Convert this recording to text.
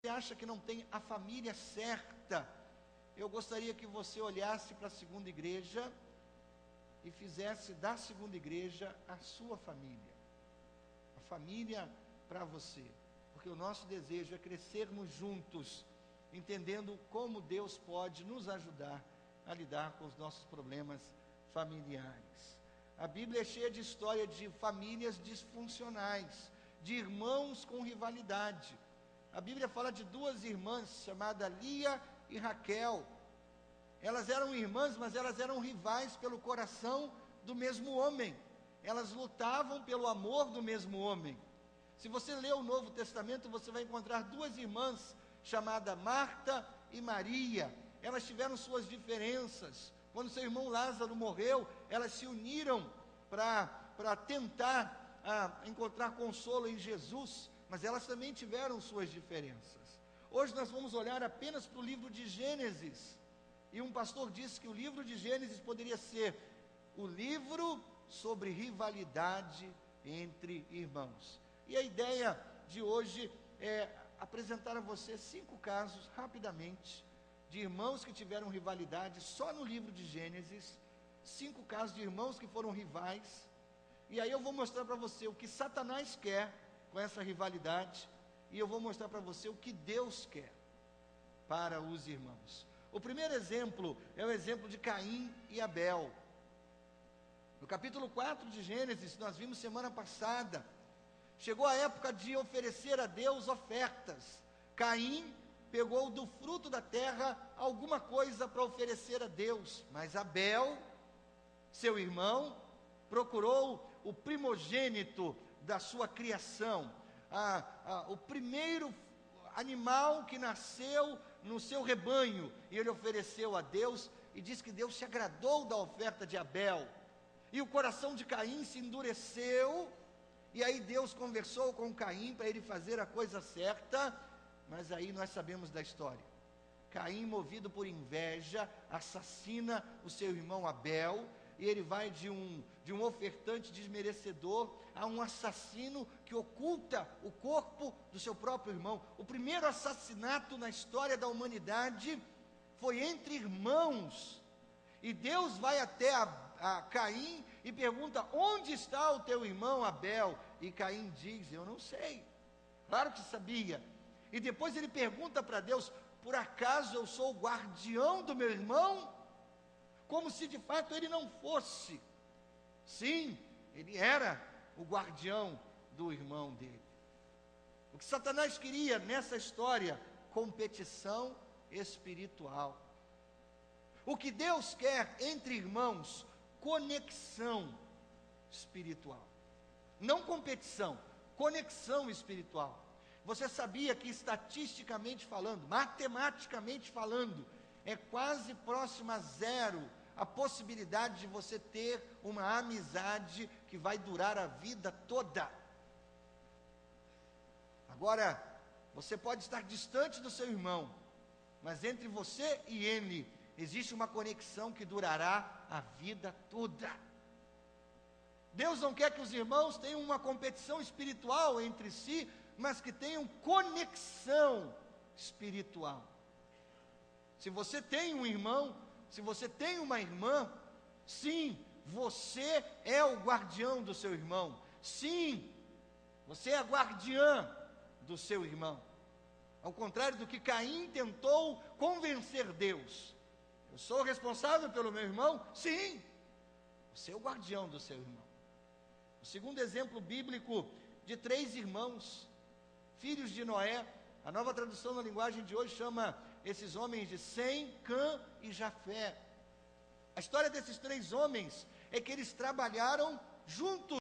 acha que não tem a família certa, eu gostaria que você olhasse para a segunda igreja e fizesse da segunda igreja a sua família. A família para você. Porque o nosso desejo é crescermos juntos, entendendo como Deus pode nos ajudar a lidar com os nossos problemas familiares. A Bíblia é cheia de história de famílias disfuncionais, de irmãos com rivalidade. A Bíblia fala de duas irmãs, chamadas Lia e Raquel. Elas eram irmãs, mas elas eram rivais pelo coração do mesmo homem. Elas lutavam pelo amor do mesmo homem. Se você ler o Novo Testamento, você vai encontrar duas irmãs, chamadas Marta e Maria. Elas tiveram suas diferenças. Quando seu irmão Lázaro morreu, elas se uniram para tentar encontrar consolo em Jesus, mas elas também tiveram suas diferenças. Hoje nós vamos olhar apenas para o livro de Gênesis, e um pastor disse que o livro de Gênesis poderia ser o livro sobre rivalidade entre irmãos. E a ideia de hoje é apresentar a você 5 casos, rapidamente, de irmãos que tiveram rivalidade, só no livro de Gênesis, 5 casos de irmãos que foram rivais, e aí eu vou mostrar para você o que Satanás quer com essa rivalidade, e eu vou mostrar para você o que Deus quer para os irmãos. O primeiro exemplo é o exemplo de Caim e Abel. No capítulo 4 de Gênesis, nós vimos semana passada, chegou a época de oferecer a Deus ofertas. Caim pegou do fruto da terra alguma coisa para oferecer a Deus, mas Abel, seu irmão, procurou o primogênito da sua criação, o primeiro animal que nasceu no seu rebanho, e ele ofereceu a Deus, e diz que Deus se agradou da oferta de Abel, e o coração de Caim se endureceu, e aí Deus conversou com Caim para ele fazer a coisa certa, mas aí nós sabemos da história. Caim, movido por inveja, assassina o seu irmão Abel, e ele vai de um ofertante desmerecedor a um assassino que oculta o corpo do seu próprio irmão. O primeiro assassinato na história da humanidade foi entre irmãos, e Deus vai até a Caim e pergunta: onde está o teu irmão Abel? E Caim diz: eu não sei. Claro que sabia. E depois ele pergunta para Deus: por acaso eu sou o guardião do meu irmão? Como se de fato ele não fosse. Sim, ele era o guardião do irmão dele. O que Satanás queria nessa história? Competição espiritual. O que Deus quer entre irmãos? Conexão espiritual. Não competição, conexão espiritual. Você sabia que estatisticamente falando, matematicamente falando, é quase próximo a zero a possibilidade de você ter uma amizade que vai durar a vida toda. Agora, você pode estar distante do seu irmão, mas entre você e ele existe uma conexão que durará a vida toda. Deus não quer que os irmãos tenham uma competição espiritual entre si, mas que tenham conexão espiritual. Se você tem um irmão, se você tem uma irmã, sim, você é o guardião do seu irmão. Sim, você é a guardiã do seu irmão. Ao contrário do que Caim tentou convencer Deus. Eu sou responsável pelo meu irmão? Sim, você é o guardião do seu irmão. O segundo exemplo bíblico de 3 irmãos, filhos de Noé. A Nova Tradução na linguagem de hoje chama esses homens de Sem, Cã e Jafé. A história desses 3 homens é que eles trabalharam juntos